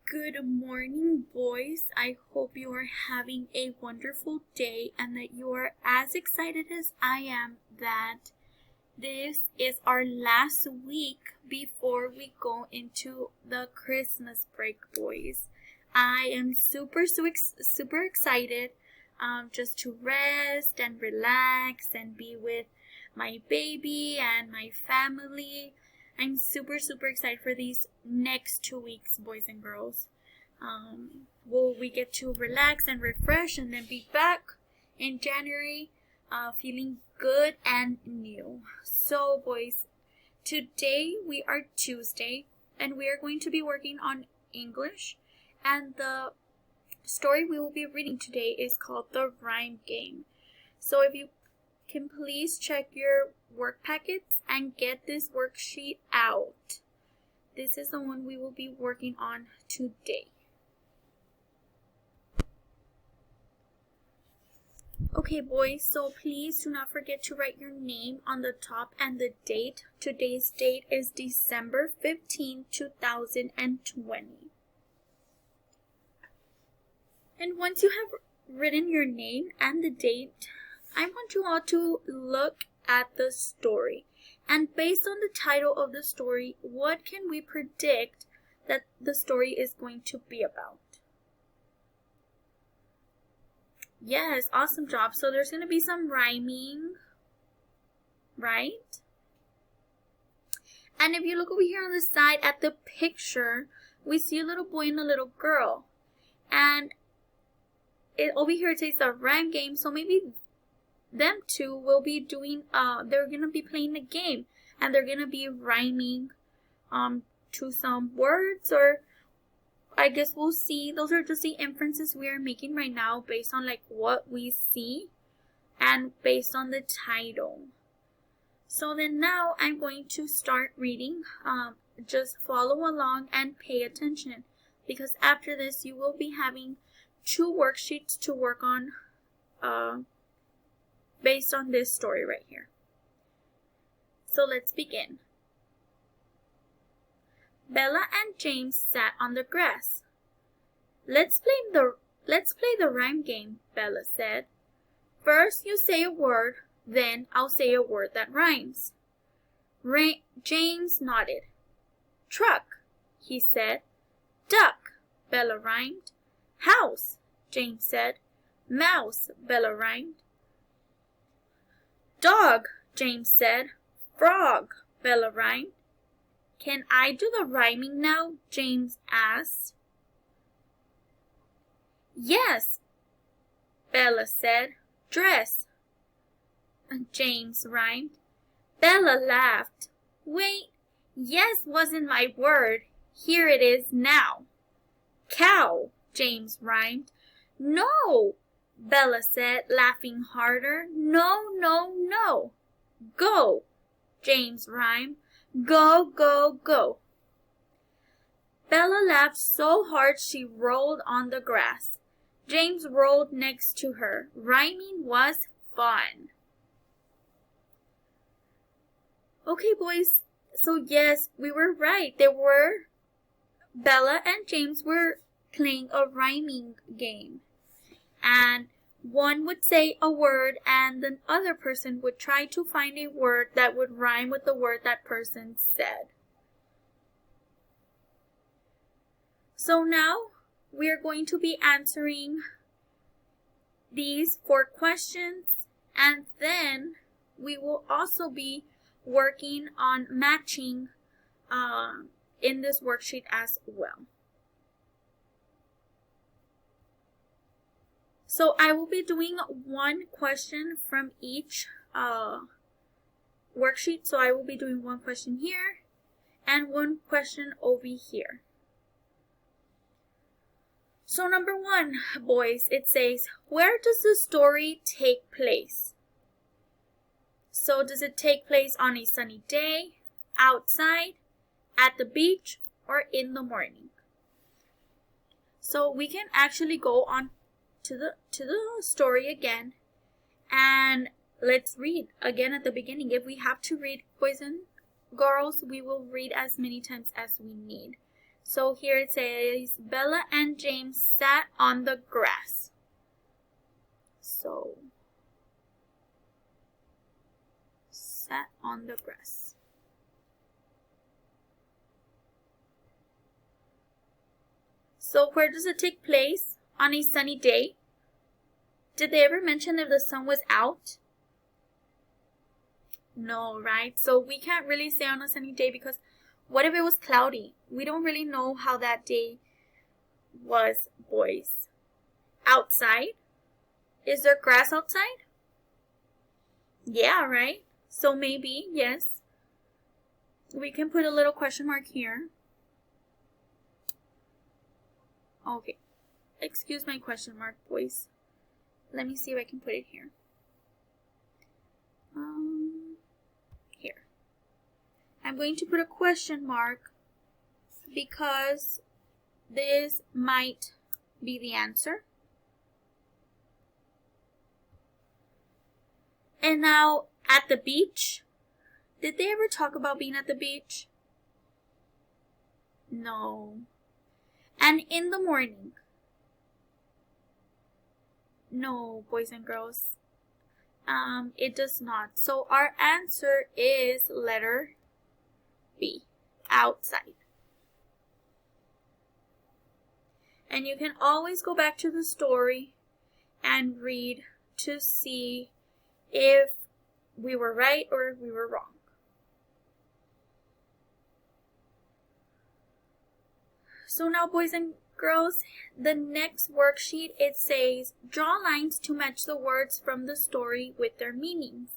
Good morning, boys. I hope you are having a wonderful day and that you are as excited as I am that this is our last week before we go into the Christmas break, boys. I am super excited just to rest and relax and be with my baby and my family. I'm super excited for these next 2 weeks, boys and girls. We get to relax and refresh and then be back in January feeling good and new. So, boys, today we are Tuesday and we are going to be working on English, and the story we will be reading today is called The Rhyme Game. So if you can please check your work packets and get this worksheet out. This is the one we will be working on today. Okay, boys, so please do not forget to write your name on the top and the date. Today's date is December 15, 2020. And once you have written your name and the date, I want you all to look at the story. And based on the title of the story, what can we predict that the story is going to be about? Yes, awesome job. So there's going to be some rhyming, right? And if you look over here on the side at the picture, we see a little boy and a little girl. And over here it says a rhyme game, so maybe them two will be doing, they're going to be playing a game. And they're going to be rhyming to some words, or I guess we'll see. Those are just the inferences we are making right now based on like what we see and based on the title. So then now I'm going to start reading. Just follow along and pay attention, because after this you will be having 2 worksheets to work on based on this story right here. So let's begin. Bella and James sat on the grass. Let's play the rhyme game, Bella said. First you say a word, then I'll say a word that rhymes. James nodded. Truck, he said. Duck, Bella rhymed. House, James said. Mouse, Bella rhymed. Dog, James said. Frog, Bella rhymed. Can I do the rhyming now? James asked. Yes, Bella said. Dress, James rhymed. Bella laughed. Wait, yes wasn't my word. Here it is now. Cow, James rhymed. No, Bella said, laughing harder. No. Go, James rhymed. Go, go, go. Bella laughed so hard she rolled on the grass. James rolled next to her. Rhyming was fun. Okay, boys. So yes, we were right. Bella and James were playing a rhyming game. And one would say a word and the other person would try to find a word that would rhyme with the word that person said. So now we are going to be answering these 4 questions, and then we will also be working on matching in this worksheet as well. So I will be doing 1 question from each worksheet. So I will be doing 1 question here and 1 question over here. So number 1, boys, it says, where does the story take place? So does it take place on a sunny day, outside, at the beach, or in the morning? So we can actually go on to the story again, and let's read again at the beginning. If we have to read, boys and girls, we will read as many times as we need. So here it says, Bella and James sat on the grass. So, sat on the grass. So where does it take place? On a sunny day? Did they ever mention if the sun was out? No, right? So we can't really say on a sunny day because what if it was cloudy? We don't really know how that day was, boys. Outside? Is there grass outside? Yeah, right? So maybe, yes. We can put a little question mark here. Okay. Excuse my question mark, boys. Let me see if I can put it here. Here. I'm going to put a question mark because this might be the answer. And now, at the beach. Did they ever talk about being at the beach? No. And in the morning? No, boys and girls. It does not. So our answer is letter B, outside. And you can always go back to the story and read to see if we were right or if we were wrong. So now, boys and girls, the next worksheet, it says, draw lines to match the words from the story with their meanings.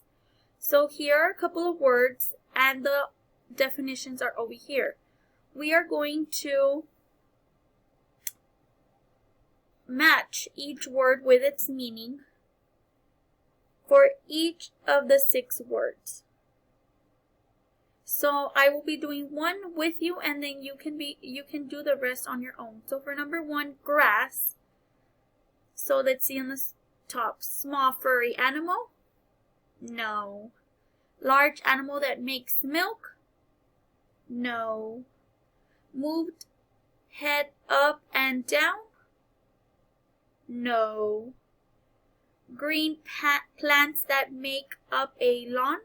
So here are a couple of words and the definitions are over here. We are going to match each word with its meaning for each of the 6 words. So I will be doing one with you and then you can do the rest on your own. So for number 1, grass. So let's see on the top. Small furry animal? No. Large animal that makes milk? No. Moved head up and down? No. Green plants that make up a lawn?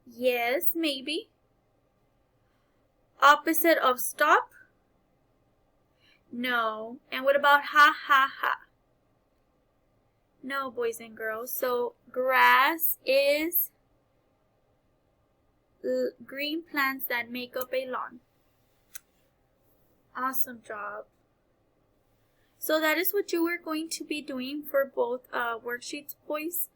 Yes, maybe. Opposite of stop? No. And what about ha ha ha? No, boys and girls. So grass is green plants that make up a lawn. Awesome job. So that is what you are going to be doing for both worksheets, boys.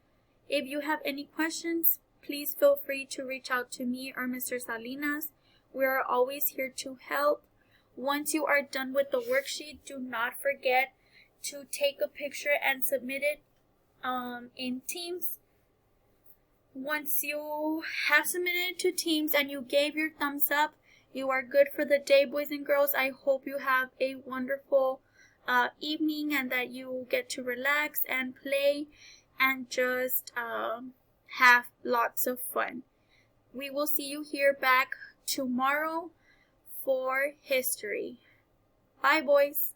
If you have any questions, please feel free to reach out to me or Mr. Salinas. We are always here to help. Once you are done with the worksheet, do not forget to take a picture and submit it in Teams. Once you have submitted it to Teams and you gave your thumbs up, you are good for the day, boys and girls. I hope you have a wonderful evening and that you get to relax and play and just have lots of fun. We will see you here back tomorrow for history. Bye, boys.